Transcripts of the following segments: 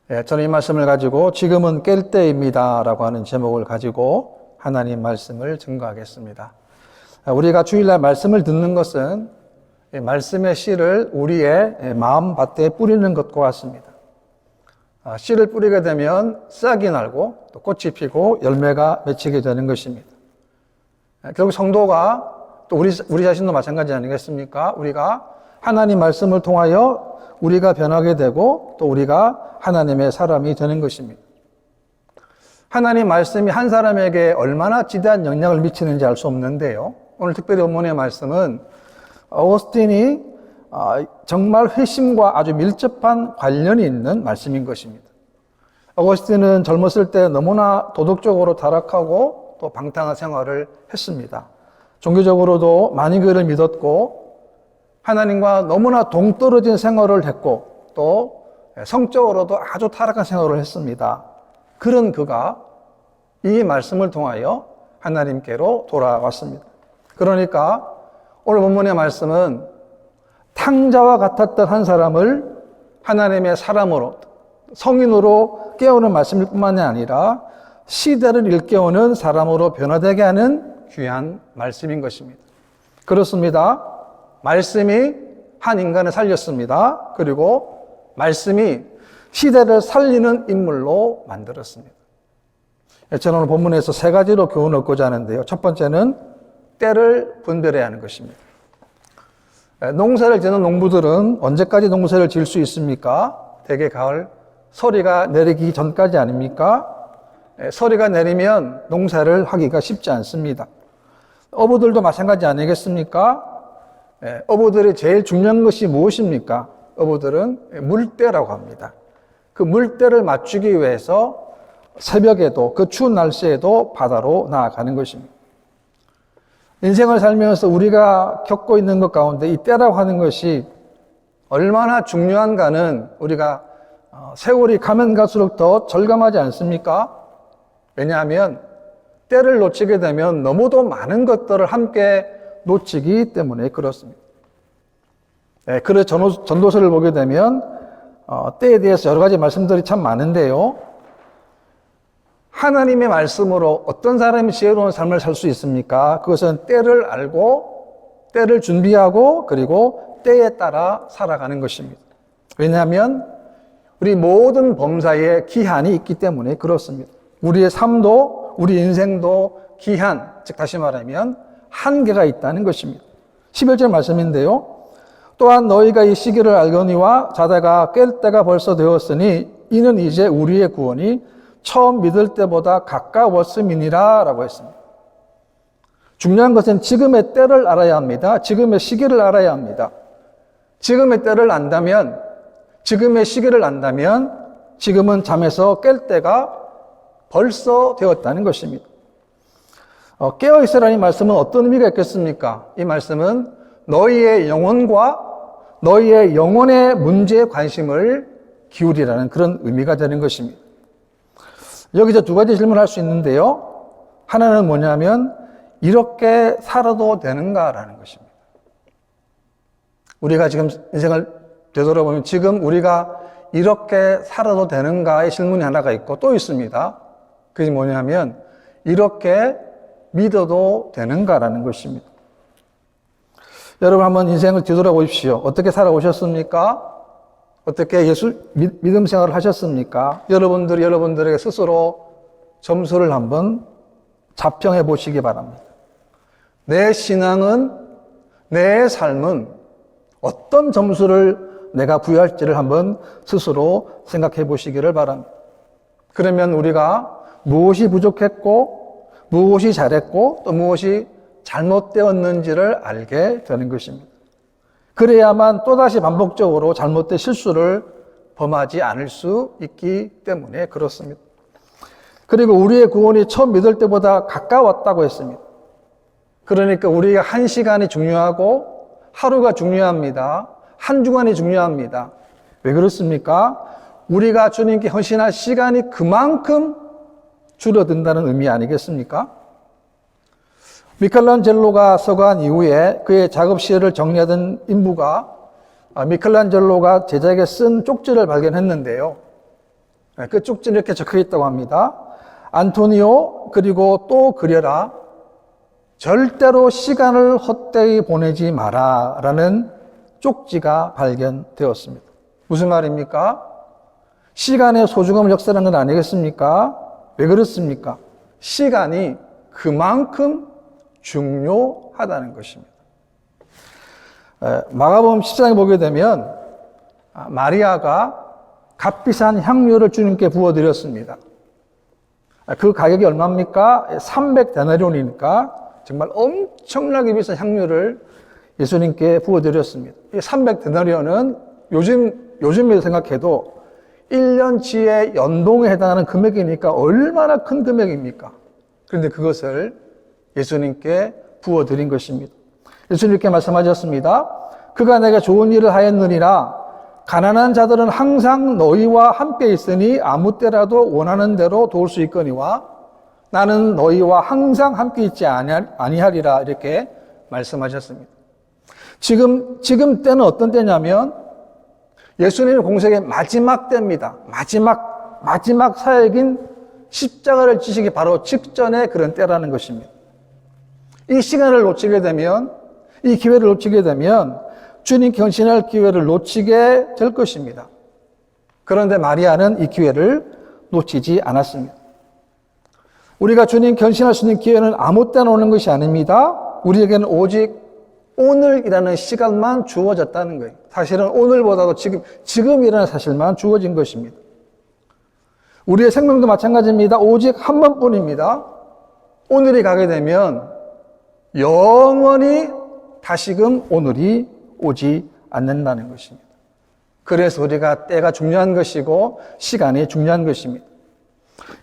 저는 이 말씀을 가지고 지금은 깰 때입니다 라고 하는 제목을 가지고 하나님 말씀을 증거하겠습니다. 우리가 주일날 말씀을 듣는 것은 말씀의 씨를 우리의 마음밭에 뿌리는 것과 같습니다. 씨를 뿌리게 되면 싹이 날고 또 꽃이 피고 열매가 맺히게 되는 것입니다. 결국 성도가 또 우리 자신도 마찬가지 아니겠습니까? 우리가 하나님 말씀을 통하여 우리가 변하게 되고 또 우리가 하나님의 사람이 되는 것입니다. 하나님 말씀이 한 사람에게 얼마나 지대한 영향을 미치는지 알 수 없는데요. 오늘 특별히 본문의 말씀은 어거스틴이 정말 회심과 아주 밀접한 관련이 있는 말씀인 것입니다. 어거스틴은 젊었을 때 너무나 도덕적으로 타락하고 또 방탕한 생활을 했습니다. 종교적으로도 많이 그를 믿었고 하나님과 너무나 동떨어진 생활을 했고 또 성적으로도 아주 타락한 생활을 했습니다. 그런 그가 이 말씀을 통하여 하나님께로 돌아왔습니다. 그러니까 오늘 본문의 말씀은 탕자와 같았던 한 사람을 하나님의 사람으로 성인으로 깨우는 말씀일 뿐만이 아니라 시대를 일깨우는 사람으로 변화되게 하는 귀한 말씀인 것입니다. 그렇습니다. 말씀이 한 인간을 살렸습니다. 그리고 말씀이 시대를 살리는 인물로 만들었습니다. 저는 오늘 본문에서 세 가지로 교훈을 얻고자 하는데요. 첫 번째는 때를 분별해야 하는 것입니다. 농사를 짓는 농부들은 언제까지 농사를 지을 수 있습니까? 대개 가을 서리가 내리기 전까지 아닙니까? 서리가 내리면 농사를 하기가 쉽지 않습니다. 어부들도 마찬가지 아니겠습니까? 어부들이 제일 중요한 것이 무엇입니까? 어부들은 물때라고 합니다. 그 물때를 맞추기 위해서 새벽에도 그 추운 날씨에도 바다로 나아가는 것입니다. 인생을 살면서 우리가 겪고 있는 것 가운데 이 때라고 하는 것이 얼마나 중요한가는 우리가 세월이 가면 갈수록 더 절감하지 않습니까? 왜냐하면 때를 놓치게 되면 너무도 많은 것들을 함께 놓치기 때문에 그렇습니다. 그래서 전도서를 보게 되면 때에 대해서 여러 가지 말씀들이 참 많은데요. 하나님의 말씀으로 어떤 사람이 지혜로운 삶을 살 수 있습니까? 그것은 때를 알고 때를 준비하고 그리고 때에 따라 살아가는 것입니다. 왜냐하면 우리 모든 범사에 기한이 있기 때문에 그렇습니다. 우리의 삶도 우리 인생도 기한, 즉 다시 말하면 한계가 있다는 것입니다. 11절 말씀인데요. 또한 너희가 이 시기를 알거니와 자다가 깰 때가 벌써 되었으니 이는 이제 우리의 구원이 처음 믿을 때보다 가까웠음이니라 라고 했습니다. 중요한 것은 지금의 때를 알아야 합니다. 지금의 시기를 알아야 합니다. 지금의 때를 안다면, 지금의 시기를 안다면 지금은 잠에서 깰 때가 벌써 되었다는 것입니다. 깨어있으라는 말씀은 어떤 의미가 있겠습니까? 이 말씀은 너희의 영혼과 너희의 영혼의 문제에 관심을 기울이라는 그런 의미가 되는 것입니다. 여기서 두 가지 질문을 할 수 있는데요. 하나는 뭐냐면 이렇게 살아도 되는가라는 것입니다. 우리가 지금 인생을 되돌아보면 지금 우리가 이렇게 살아도 되는가의 질문이 하나가 있고 또 있습니다. 그게 뭐냐면 이렇게 믿어도 되는가라는 것입니다. 여러분 한번 인생을 뒤돌아보십시오. 어떻게 살아오셨습니까? 어떻게 믿음 생활을 하셨습니까? 여러분들에게 스스로 점수를 한번 자평해 보시기 바랍니다. 내 신앙은, 내 삶은 어떤 점수를 내가 부여할지를 한번 스스로 생각해 보시기를 바랍니다. 그러면 우리가 무엇이 부족했고, 무엇이 잘했고, 또 무엇이 잘못되었는지를 알게 되는 것입니다. 그래야만 또다시 반복적으로 잘못된 실수를 범하지 않을 수 있기 때문에 그렇습니다. 그리고 우리의 구원이 처음 믿을 때보다 가까웠다고 했습니다. 그러니까 우리가 한 시간이 중요하고 하루가 중요합니다. 한 주간이 중요합니다. 왜 그렇습니까? 우리가 주님께 헌신할 시간이 그만큼 줄어든다는 의미 아니겠습니까? 미켈란젤로가 서거한 이후에 그의 작업 시를 정리하던 인부가 미켈란젤로가 제자에게 쓴 쪽지를 발견했는데요. 그 쪽지는 이렇게 적혀 있다고 합니다. 안토니오, 그리고 또 그려라. 절대로 시간을 헛되이 보내지 마라. 라는 쪽지가 발견되었습니다. 무슨 말입니까? 시간의 소중함을 역설하는 건 아니겠습니까? 왜 그렇습니까? 시간이 그만큼 중요하다는 것입니다. 마가복음 10장에 보게 되면 마리아가 값비싼 향료를 주님께 부어드렸습니다. 그 가격이 얼마입니까? 300데나리온이니까 정말 엄청나게 비싼 향료를 예수님께 부어드렸습니다. 이 300데나리온은 요즘에 생각해도 1년치의 연봉에 해당하는 금액이니까 얼마나 큰 금액입니까? 그런데 그것을 예수님께 부어드린 것입니다. 예수님께 말씀하셨습니다. 그가 내게 좋은 일을 하였느니라. 가난한 자들은 항상 너희와 함께 있으니 아무 때라도 원하는 대로 도울 수 있거니와 나는 너희와 항상 함께 있지 아니하리라. 이렇게 말씀하셨습니다. 지금 때는 어떤 때냐면 예수님의 공생의 마지막 때입니다. 마지막 사역인 십자가를 지시기 바로 직전의 그런 때라는 것입니다. 이 시간을 놓치게 되면, 이 기회를 놓치게 되면 주님 견신할 기회를 놓치게 될 것입니다. 그런데 마리아는 이 기회를 놓치지 않았습니다. 우리가 주님 견신할 수 있는 기회는 아무 때나 오는 것이 아닙니다. 우리에게는 오직 오늘이라는 시간만 주어졌다는 거예요. 사실은 오늘보다도 지금이라는 사실만 주어진 것입니다. 우리의 생명도 마찬가지입니다. 오직 한 번뿐입니다. 오늘이 가게 되면 영원히 다시금 오늘이 오지 않는다는 것입니다. 그래서 우리가 때가 중요한 것이고 시간이 중요한 것입니다.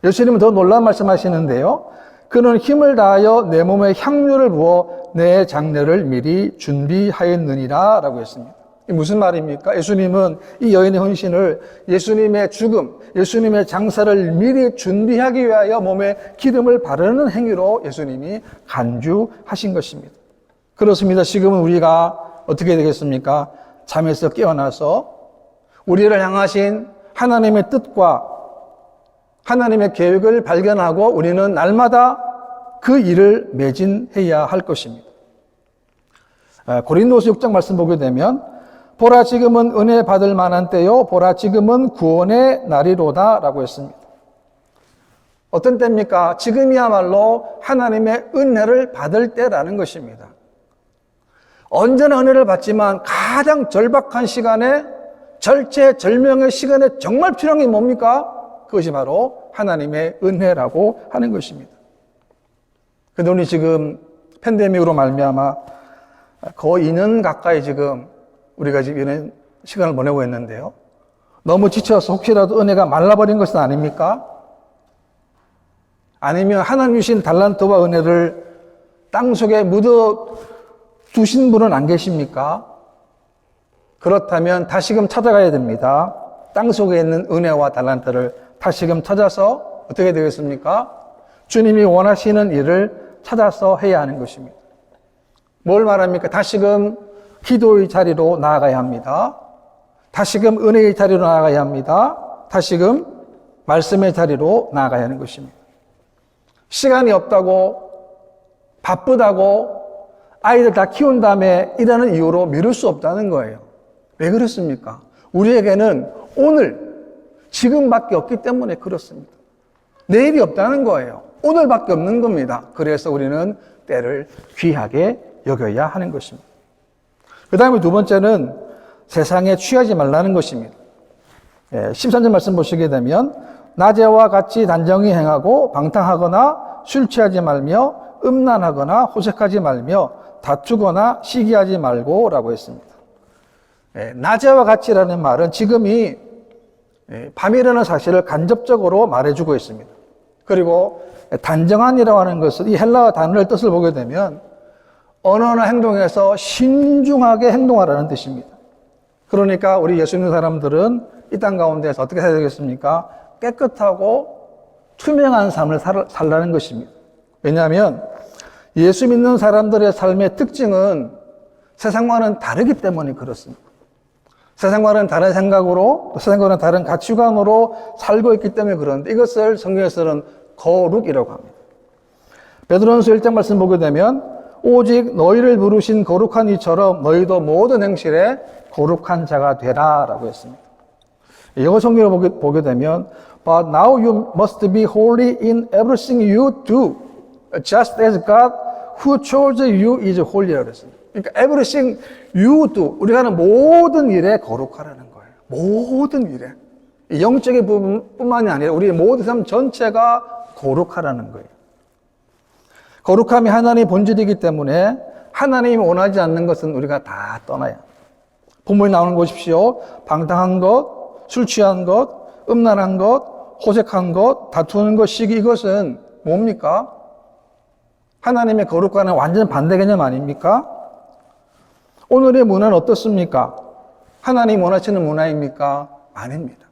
예수님은 더 놀라운 말씀하시는데요. 그는 힘을 다하여 내 몸에 향료를 부어 내 장례를 미리 준비하였느니라 라고 했습니다. 이 무슨 말입니까? 예수님은 이 여인의 헌신을 예수님의 죽음, 예수님의 장사를 미리 준비하기 위하여 몸에 기름을 바르는 행위로 예수님이 간주하신 것입니다. 그렇습니다. 지금은 우리가 어떻게 되겠습니까? 잠에서 깨어나서 우리를 향하신 하나님의 뜻과 하나님의 계획을 발견하고 우리는 날마다 그 일을 매진해야 할 것입니다. 고린도서 6장 말씀 보게 되면 보라 지금은 은혜 받을 만한 때요 보라 지금은 구원의 날이로다 라고 했습니다. 어떤 때입니까? 지금이야말로 하나님의 은혜를 받을 때라는 것입니다. 언제나 은혜를 받지만 가장 절박한 시간에 절체절명의 시간에 정말 필요한 게 뭡니까? 그것이 바로 하나님의 은혜라고 하는 것입니다. 그런데 우리 지금 팬데믹으로 말미암아 거의 2년 가까이 지금 우리가 지금 이런 시간을 보내고 있는데요. 너무 지쳐서 혹시라도 은혜가 말라버린 것은 아닙니까? 아니면 하나님 주신 달란트와 은혜를 땅속에 묻어 두신 분은 안 계십니까? 그렇다면 다시금 찾아가야 됩니다. 땅속에 있는 은혜와 달란트를 다시금 찾아서 어떻게 되겠습니까? 주님이 원하시는 일을 찾아서 해야 하는 것입니다. 뭘 말합니까? 다시금 기도의 자리로 나아가야 합니다. 다시금 은혜의 자리로 나아가야 합니다. 다시금 말씀의 자리로 나아가야 하는 것입니다. 시간이 없다고, 바쁘다고, 아이들 다 키운 다음에 이라는 이유로 미룰 수 없다는 거예요. 왜 그렇습니까? 우리에게는 오늘, 지금밖에 없기 때문에 그렇습니다. 내일이 없다는 거예요. 오늘밖에 없는 겁니다. 그래서 우리는 때를 귀하게 여겨야 하는 것입니다. 그 다음에 두 번째는 세상에 취하지 말라는 것입니다. 13절 말씀 보시게 되면 낮에와 같이 단정히 행하고 방탕하거나 술 취하지 말며 음란하거나 호색하지 말며 다투거나 시기하지 말고 라고 했습니다. 낮에와 같이라는 말은 지금이 밤이라는 사실을 간접적으로 말해주고 있습니다. 그리고 단정한이라고 하는 것은 이 헬라어 단어의 뜻을 보게 되면 언어나 행동에서 신중하게 행동하라는 뜻입니다. 그러니까 우리 예수 믿는 사람들은 이 땅 가운데서 어떻게 해야 되겠습니까? 깨끗하고 투명한 삶을 살라는 것입니다. 왜냐하면 예수 믿는 사람들의 삶의 특징은 세상과는 다르기 때문에 그렇습니다. 세상과는 다른 생각으로, 또 세상과는 다른 가치관으로 살고 있기 때문에 그런데 이것을 성경에서는 거룩이라고 합니다. 베드로전서 1장 말씀 보게 되면 오직 너희를 부르신 거룩한 이처럼 너희도 모든 행실에 거룩한 자가 되라라고 했습니다. 영어 성경을 보게 되면 But now you must be holy in everything you do, just as God who chose you is holy라고 했습니다. 그러니까 everything you do, 우리가 하는 모든 일에 거룩하라는 거예요. 모든 일에. 영적인 부분뿐만이 아니라 우리 모든 삶 전체가 거룩하라는 거예요. 거룩함이 하나님의 본질이기 때문에 하나님이 원하지 않는 것은 우리가 다 떠나야 합니다. 본문에 나오는 거 보십시오. 방탕한 것, 술 취한 것, 음란한 것, 호색한 것, 다투는 것, 시기, 이것은 뭡니까? 하나님의 거룩과는 완전 반대 개념 아닙니까? 오늘의 문화는 어떻습니까? 하나님 원하시는 문화입니까? 아닙니다.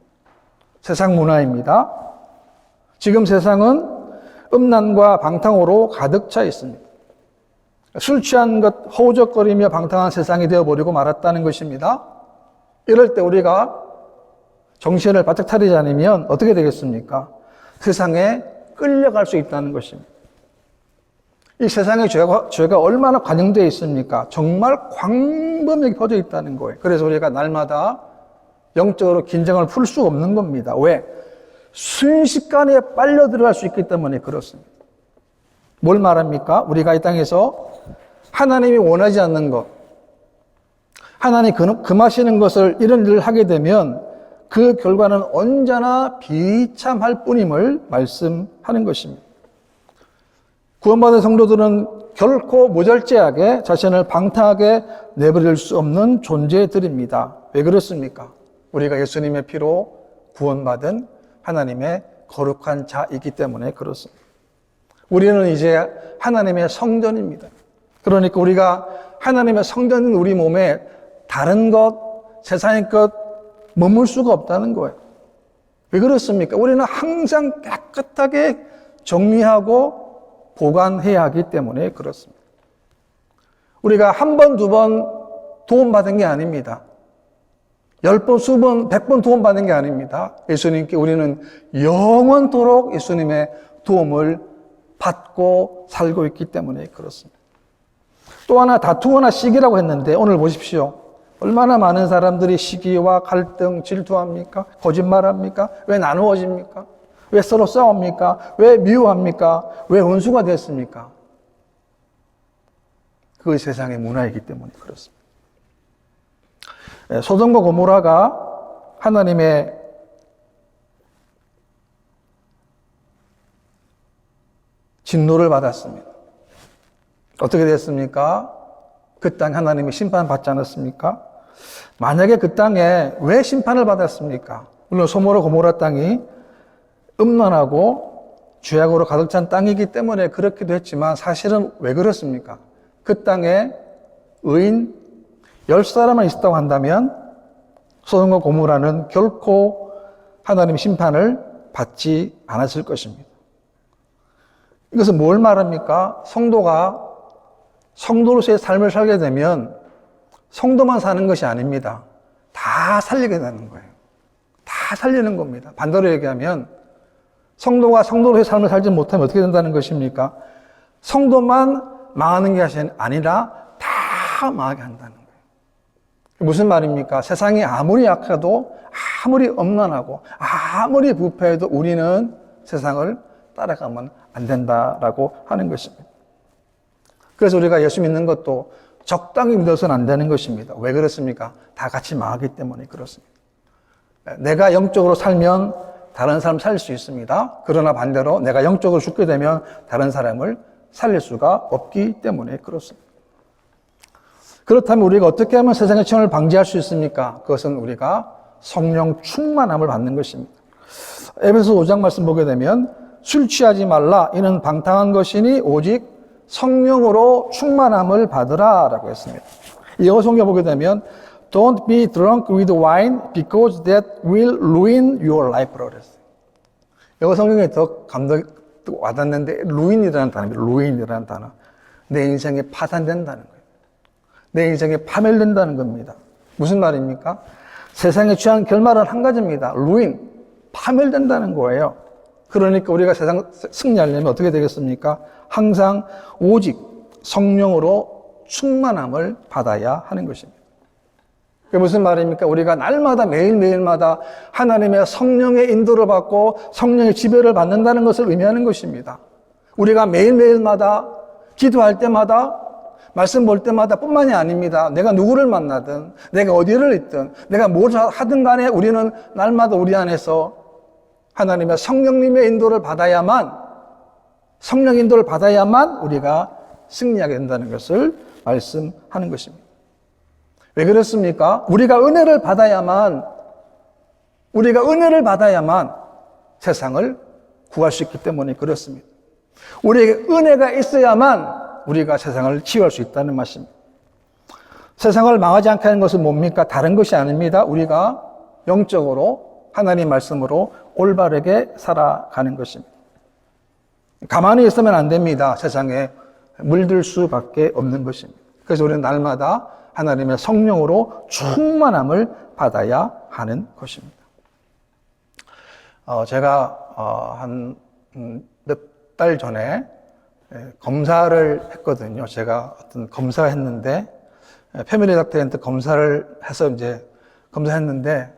세상 문화입니다. 지금 세상은 음란과 방탕으로 가득 차 있습니다. 술 취한 것, 허우적거리며 방탕한 세상이 되어버리고 말았다는 것입니다. 이럴 때 우리가 정신을 바짝 차리지 않으면 어떻게 되겠습니까? 세상에 끌려갈 수 있다는 것입니다. 이 세상의 죄가 얼마나 관영되어 있습니까? 정말 광범위하게 퍼져 있다는 거예요. 그래서 우리가 날마다 영적으로 긴장을 풀 수 없는 겁니다. 왜? 순식간에 빨려 들어갈 수 있기 때문에 그렇습니다. 뭘 말합니까? 우리가 이 땅에서 하나님이 원하지 않는 것, 하나님이 금하시는 것을 이런 일을 하게 되면 그 결과는 언제나 비참할 뿐임을 말씀하는 것입니다. 구원받은 성도들은 결코 모절제하게 자신을 방탕하게 내버릴 수 없는 존재들입니다. 왜 그렇습니까? 우리가 예수님의 피로 구원받은 하나님의 거룩한 자이기 때문에 그렇습니다. 우리는 이제 하나님의 성전입니다. 그러니까 우리가 하나님의 성전인 우리 몸에 다른 것, 세상의 것 머물 수가 없다는 거예요. 왜 그렇습니까? 우리는 항상 깨끗하게 정리하고 보관해야 하기 때문에 그렇습니다. 우리가 한 번, 두 번 도움받은 게 아닙니다. 10번, 수번, 100번 도움받은 게 아닙니다. 예수님께 우리는 영원토록 예수님의 도움을 받고 살고 있기 때문에 그렇습니다. 또 하나 다투거나 시기라고 했는데 오늘 보십시오. 얼마나 많은 사람들이 시기와 갈등, 질투합니까? 거짓말합니까? 왜 나누어집니까? 왜 서로 싸웁니까? 왜 미워합니까? 왜 원수가 됐습니까? 그 세상의 문화이기 때문에 그렇습니다. 소돔과 고모라가 하나님의 진노를 받았습니다. 어떻게 됐습니까? 그 땅 하나님이 심판받지 않았습니까? 만약에 그 땅에 왜 심판을 받았습니까? 물론 소돔과 고모라 땅이 음란하고 죄악으로 가득 찬 땅이기 때문에 그렇기도 했지만 사실은 왜 그렇습니까? 그 땅에 의인 10사람만 있었다고 한다면 소돔과 고모라는 결코 하나님의 심판을 받지 않았을 것입니다. 이것은 뭘 말합니까? 성도가 성도로서의 삶을 살게 되면 성도만 사는 것이 아닙니다. 다 살리게 되는 거예요. 다 살리는 겁니다. 반대로 얘기하면 성도가 성도로서의 삶을 살지 못하면 어떻게 된다는 것입니까? 성도만 망하는 게 아니라 다 망하게 한다는 거예요. 무슨 말입니까? 세상이 아무리 약해도 아무리 엄난하고 아무리 부패해도 우리는 세상을 따라가면 안 된다라고 하는 것입니다. 그래서 우리가 예수 믿는 것도 적당히 믿어서는 안 되는 것입니다. 왜 그렇습니까? 다 같이 망하기 때문에 그렇습니다. 내가 영적으로 살면 다른 사람 살릴 수 있습니다. 그러나 반대로 내가 영적으로 죽게 되면 다른 사람을 살릴 수가 없기 때문에 그렇습니다. 그렇다면 우리가 어떻게 하면 세상의 체험을 방지할 수 있습니까? 그것은 우리가 성령 충만함을 받는 것입니다. 에베소 5장 말씀 보게 되면 술 취하지 말라 이는 방탕한 것이니 오직 성령으로 충만함을 받으라 라고 했습니다. 영어 성경 보게 되면 Don't be drunk with wine because that will ruin your life라고 했어요. 영어 성경에 더 감동이 와닿는데 ruin이라는 단어입니다. ruin이라는 단어. 내 인생에 파산된다는 거예요. 내 인생에 파멸된다는 겁니다. 무슨 말입니까? 세상에 취한 결말은 한 가지입니다. 루인, 파멸된다는 거예요. 그러니까 우리가 세상 승리하려면 어떻게 되겠습니까? 항상 오직 성령으로 충만함을 받아야 하는 것입니다. 그게 무슨 말입니까? 우리가 날마다 매일매일마다 하나님의 성령의 인도를 받고 성령의 지배를 받는다는 것을 의미하는 것입니다. 우리가 매일매일마다 기도할 때마다 말씀 볼 때마다 뿐만이 아닙니다. 내가 누구를 만나든 내가 어디를 있든 내가 뭘 하든 간에 우리는 날마다 우리 안에서 하나님의 성령님의 인도를 받아야만, 성령 인도를 받아야만 우리가 승리하게 된다는 것을 말씀하는 것입니다. 왜 그렇습니까? 우리가 은혜를 받아야만 세상을 구할 수 있기 때문에 그렇습니다. 우리에게 은혜가 있어야만 우리가 세상을 치유할 수 있다는 말씀입니다. 세상을 망하지 않게 하는 것은 뭡니까? 다른 것이 아닙니다. 우리가 영적으로 하나님 말씀으로 올바르게 살아가는 것입니다. 가만히 있으면 안 됩니다. 세상에 물들 수밖에 없는 것입니다. 그래서 우리는 날마다 하나님의 성령으로 충만함을 받아야 하는 것입니다. 제가 한 몇 달 전에 검사를 했거든요. 제가 어떤 검사를 했는데, 패밀리 닥터한테 검사를 해서 이제 검사했는데,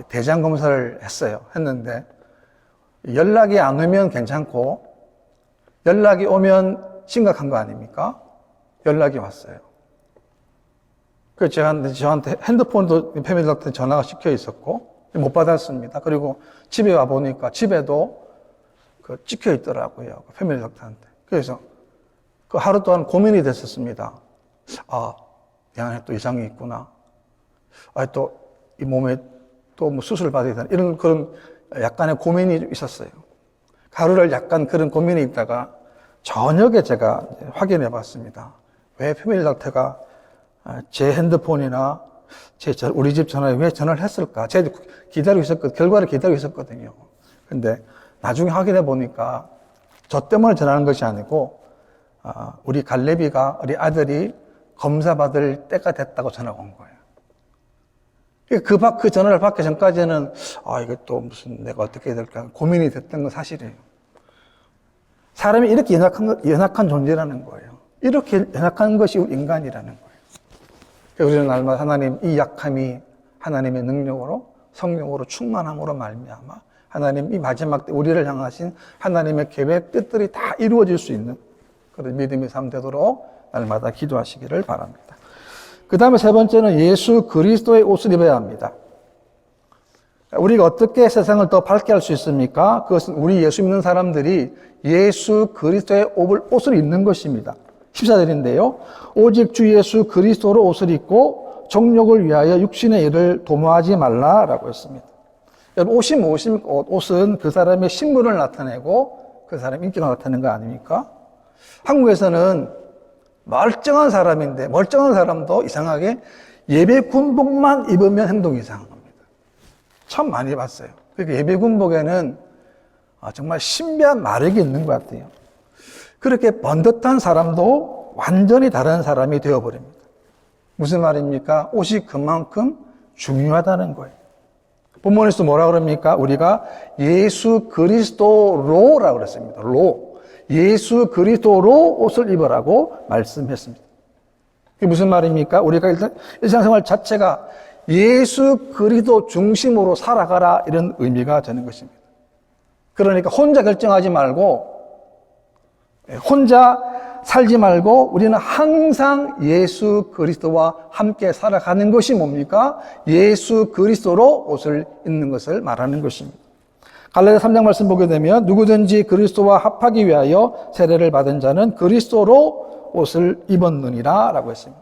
대장 검사를 했는데, 연락이 안 오면 괜찮고, 연락이 오면 심각한 거 아닙니까? 연락이 왔어요. 그래서 저한테 핸드폰도 패밀리 닥터한테 전화가 시켜 있었고, 못 받았습니다. 그리고 집에 와 보니까 집에도 찍혀 있더라고요. 패밀리 닥터한테. 그래서 그 하루 동안 고민이 됐었습니다. 내 안에 또 이상이 있구나. 또 이 몸에 또 뭐 수술 받아야 되나. 이런 그런 약간의 고민이 있었어요. 하루를 약간 그런 고민이 있다가 저녁에 제가 확인해 봤습니다. 왜 패밀리 닥터가 제 핸드폰이나 우리 집 전화에 왜 전화를 했을까? 제가 결과를 기다리고 있었거든요. 근데 나중에 확인해 보니까 저 때문에 전화하는 것이 아니고, 우리 갈래비가, 우리 아들이 검사 받을 때가 됐다고 전화가 온 거예요. 그 전화를 받기 전까지는, 이게 또 무슨 내가 어떻게 해야 될까 고민이 됐던 건 사실이에요. 사람이 이렇게 연약한 존재라는 거예요. 이렇게 연약한 것이 우리 인간이라는 거예요. 그래서 우리는 날마다 하나님, 이 약함이 하나님의 능력으로, 성령으로 충만함으로 말미암아 하나님 이 마지막 때 우리를 향하신 하나님의 계획, 뜻들이 다 이루어질 수 있는 그런 믿음의 삶 되도록 날마다 기도하시기를 바랍니다. 그 다음에 세 번째는 예수 그리스도의 옷을 입어야 합니다. 우리가 어떻게 세상을 더 밝게 할 수 있습니까? 그것은 우리 예수 믿는 사람들이 예수 그리스도의 옷을 입는 것입니다. 14절인데요. 오직 주 예수 그리스도로 옷을 입고 정욕을 위하여 육신의 일을 도모하지 말라라고 했습니다. 여러분, 옷이 무엇입니까? 옷은 그 사람의 신분을 나타내고 그 사람의 인격을 나타내는 거 아닙니까? 한국에서는 멀쩡한 사람인데 멀쩡한 사람도 이상하게 예배 군복만 입으면 행동이 이상한 겁니다. 참 많이 봤어요. 그러니까 예배 군복에는 정말 신비한 마력이 있는 것 같아요. 그렇게 번듯한 사람도 완전히 다른 사람이 되어버립니다. 무슨 말입니까? 옷이 그만큼 중요하다는 거예요. 본문에서 뭐라 그럽니까? 우리가 예수 그리스도로라고 그랬습니다. 예수 그리스도로 옷을 입으라고 말씀했습니다. 그게 무슨 말입니까? 우리가 일단 일상생활 자체가 예수 그리스도 중심으로 살아가라, 이런 의미가 되는 것입니다. 그러니까 혼자 결정하지 말고, 혼자 살지 말고 우리는 항상 예수 그리스도와 함께 살아가는 것이 뭡니까? 예수 그리스도로 옷을 입는 것을 말하는 것입니다. 갈라디아 3장 말씀 보게 되면 누구든지 그리스도와 합하기 위하여 세례를 받은 자는 그리스도로 옷을 입었느니라 라고 했습니다.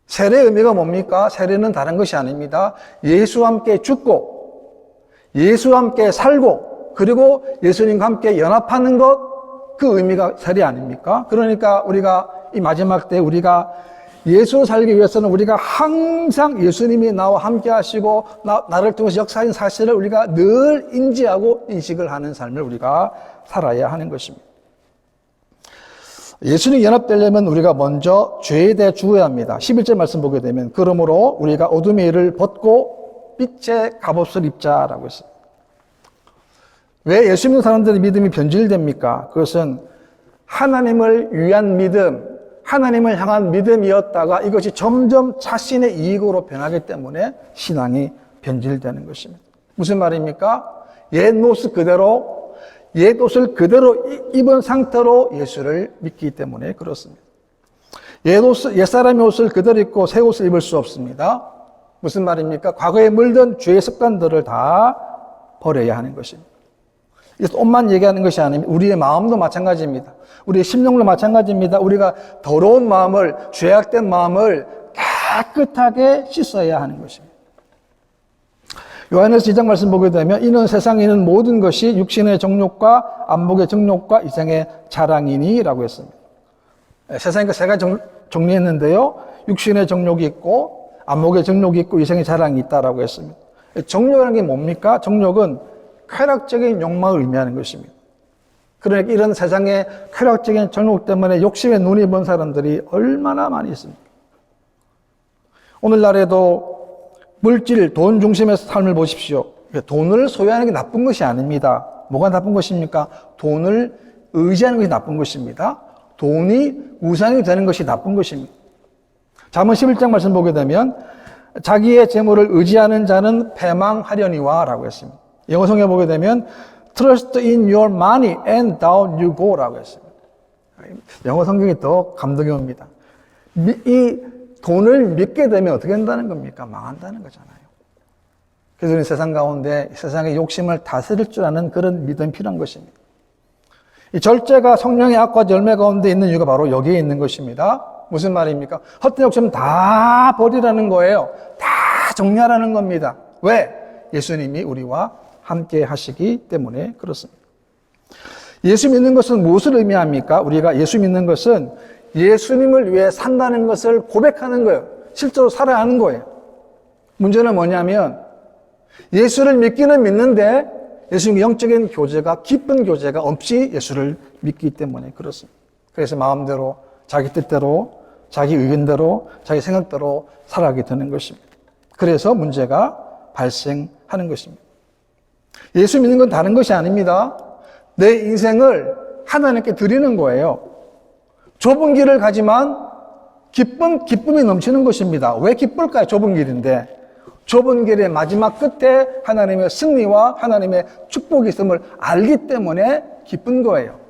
세례의 의미가 뭡니까? 세례는 다른 것이 아닙니다. 예수와 함께 죽고 예수와 함께 살고 그리고 예수님과 함께 연합하는 것, 그 의미가 세례 아닙니까? 그러니까 우리가 이 마지막 때 우리가 예수로 살기 위해서는 우리가 항상 예수님이 나와 함께 하시고 나를 통해서 역사하신 사실을 우리가 늘 인지하고 인식을 하는 삶을 우리가 살아야 하는 것입니다. 예수님 연합되려면 우리가 먼저 죄에 대해 죽어야 합니다. 11절 말씀 보게 되면 그러므로 우리가 어둠의 일을 벗고 빛의 갑옷을 입자라고 했습니다. 왜 예수 믿는 사람들의 믿음이 변질됩니까? 그것은 하나님을 위한 믿음, 하나님을 향한 믿음이었다가 이것이 점점 자신의 이익으로 변하기 때문에 신앙이 변질되는 것입니다. 무슨 말입니까? 옛 옷을 그대로 입은 상태로 예수를 믿기 때문에 그렇습니다. 옛사람의 옷을 그대로 입고 새 옷을 입을 수 없습니다. 무슨 말입니까? 과거에 물든 죄의 습관들을 다 버려야 하는 것입니다. 이것도 옷만 얘기하는 것이 아닙니다. 우리의 마음도 마찬가지입니다. 우리의 심령도 마찬가지입니다. 우리가 더러운 마음을, 죄악된 마음을 깨끗하게 씻어야 하는 것입니다. 요한에서 2장 말씀 보게 되면 이는 세상에 있는 모든 것이 육신의 정욕과 안목의 정욕과 이생의 자랑이니 라고 했습니다. 세상에 그 세 가지 정리했는데요. 육신의 정욕이 있고 안목의 정욕이 있고 이생의 자랑이 있다라고 했습니다. 정욕이라는 게 뭡니까? 정욕은 쾌락적인 욕망을 의미하는 것입니다. 그러니까 이런 세상의 쾌락적인 정욕 때문에 욕심에 눈이 먼 사람들이 얼마나 많이 있습니까? 오늘날에도 물질, 돈 중심의 삶을 보십시오. 돈을 소유하는 게 나쁜 것이 아닙니다. 뭐가 나쁜 것입니까? 돈을 의지하는 것이 나쁜 것입니다. 돈이 우상이 되는 것이 나쁜 것입니다. 잠언 11장 말씀 보게 되면 자기의 재물을 의지하는 자는 패망하려니와 라고 했습니다. 영어 성경에 보게 되면 Trust in your money and down you go 라고 했습니다. 영어 성경이 더 감동이 옵니다. 이 돈을 믿게 되면 어떻게 된다는 겁니까? 망한다는 거잖아요. 그래서 우리는 세상 가운데 세상의 욕심을 다스릴 줄 아는 그런 믿음이 필요한 것입니다. 이 절제가 성령의 악과 열매 가운데 있는 이유가 바로 여기에 있는 것입니다. 무슨 말입니까? 헛된 욕심은 다 버리라는 거예요. 다 정리하라는 겁니다. 왜? 예수님이 우리와 함께 하시기 때문에 그렇습니다. 예수 믿는 것은 무엇을 의미합니까? 우리가 예수 믿는 것은 예수님을 위해 산다는 것을 고백하는 거예요. 실제로 살아야 하는 거예요. 문제는 뭐냐면 예수를 믿기는 믿는데 예수님의 영적인 교제가, 깊은 교제가 없이 예수를 믿기 때문에 그렇습니다. 그래서 마음대로, 자기 뜻대로, 자기 의견대로, 자기 생각대로 살아가게 되는 것입니다. 그래서 문제가 발생하는 것입니다. 예수 믿는 건 다른 것이 아닙니다. 내 인생을 하나님께 드리는 거예요. 좁은 길을 가지만 기쁨이 넘치는 것입니다. 왜 기쁠까요? 좁은 길인데. 좁은 길의 마지막 끝에 하나님의 승리와 하나님의 축복이 있음을 알기 때문에 기쁜 거예요.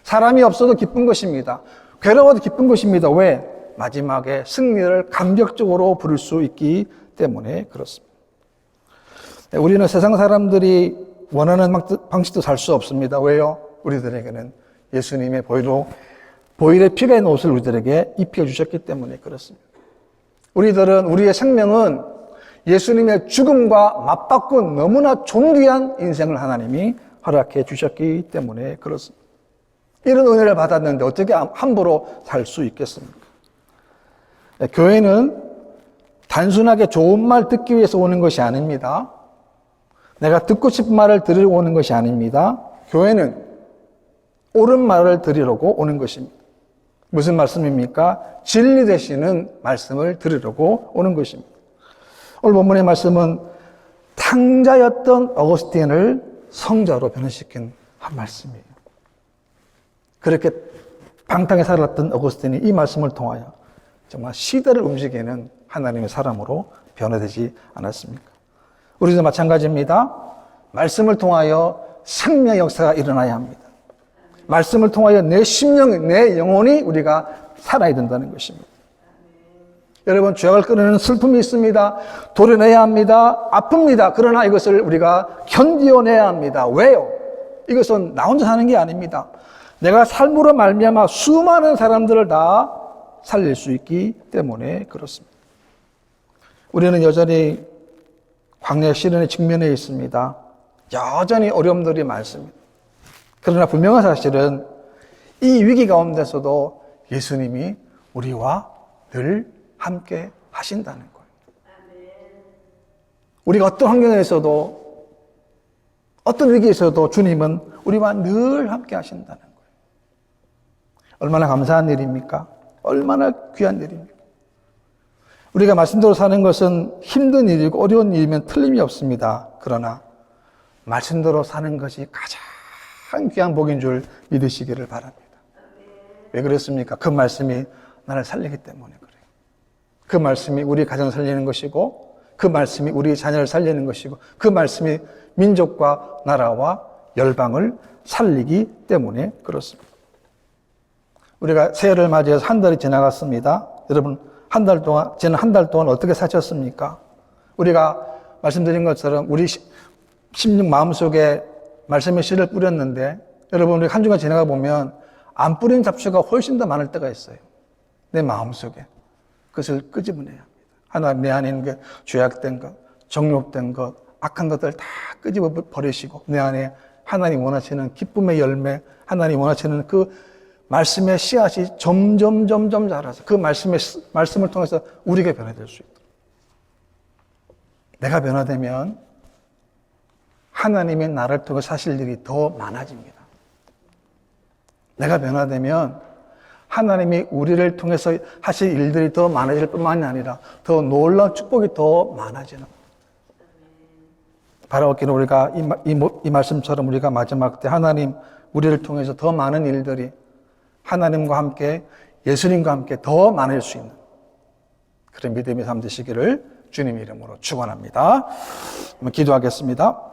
사람이 없어도 기쁜 것입니다. 괴로워도 기쁜 것입니다. 왜? 마지막에 승리를 감격적으로 부를 수 있기 때문에 그렇습니다. 우리는 세상 사람들이 원하는 방식도 살 수 없습니다. 왜요? 우리들에게는 예수님의 보혈의 피가 있는 옷을 우리들에게 입혀주셨기 때문에 그렇습니다. 우리의 생명은 예수님의 죽음과 맞받고 너무나 존귀한 인생을 하나님이 허락해 주셨기 때문에 그렇습니다. 이런 은혜를 받았는데 어떻게 함부로 살 수 있겠습니까? 교회는 단순하게 좋은 말 듣기 위해서 오는 것이 아닙니다. 내가 듣고 싶은 말을 들으러 오는 것이 아닙니다. 교회는 옳은 말을 들으려고 오는 것입니다. 무슨 말씀입니까? 진리 되시는 말씀을 들으려고 오는 것입니다. 오늘 본문의 말씀은 탕자였던 어거스틴을 성자로 변화시킨 한 말씀이에요. 그렇게 방탕에 살았던 어거스틴이 이 말씀을 통하여 정말 시대를 움직이는 하나님의 사람으로 변화되지 않았습니까? 우리도 마찬가지입니다. 말씀을 통하여 생명의 역사가 일어나야 합니다. 말씀을 통하여 내 심령, 내 영혼이 우리가 살아야 된다는 것입니다. 여러분, 죄악을 끊는 슬픔이 있습니다. 도려내야 합니다. 아픕니다. 그러나 이것을 우리가 견디어내야 합니다. 왜요? 이것은 나 혼자 사는 게 아닙니다. 내가 삶으로 말미암아 수많은 사람들을 다 살릴 수 있기 때문에 그렇습니다. 우리는 여전히 광야 시련의 직면에 있습니다. 여전히 어려움들이 많습니다. 그러나 분명한 사실은 이 위기 가운데서도 예수님이 우리와 늘 함께 하신다는 거예요. 우리가 어떤 환경에서도 어떤 위기에서도 주님은 우리와 늘 함께 하신다는 거예요. 얼마나 감사한 일입니까? 얼마나 귀한 일입니까? 우리가 말씀대로 사는 것은 힘든 일이고 어려운 일이면 틀림이 없습니다. 그러나 말씀대로 사는 것이 가장 귀한 복인 줄 믿으시기를 바랍니다. 왜 그렇습니까? 그 말씀이 나를 살리기 때문에 그래요. 그 말씀이 우리 가정을 살리는 것이고, 그 말씀이 우리 자녀를 살리는 것이고, 그 말씀이 민족과 나라와 열방을 살리기 때문에 그렇습니다. 우리가 새해를 맞이해서 한 달이 지나갔습니다. 여러분, 지난 한 달 동안 어떻게 사셨습니까? 우리가 말씀드린 것처럼 우리 심령 마음속에 말씀의 씨를 뿌렸는데, 여러분, 우리 한 주간 지나가 보면 안 뿌린 잡초가 훨씬 더 많을 때가 있어요. 내 마음속에. 그것을 끄집어내야 합니다. 하나님 내 안에 있는 게 죄악된 것, 정욕된 것, 악한 것들 다 끄집어 버리시고 내 안에 하나님 원하시는 기쁨의 열매, 하나님 원하시는 그 말씀의 씨앗이 점점 자라서 그 말씀을 통해서 우리가 변화될 수 있도록. 내가 변화되면 하나님의 나를 통해 사실 일이 더 많아집니다. 내가 변화되면 하나님이 우리를 통해서 하실 일들이 더 많아질 뿐만이 아니라 더 놀라운 축복이 더 많아지는 거예요. 바라옵기는 우리가 이 말씀처럼 우리가 마지막 때 하나님 우리를 통해서 더 많은 일들이 하나님과 함께 예수님과 함께 더 많을 수 있는 그런 믿음의 삶 되시기를 주님 이름으로 축원합니다. 기도하겠습니다.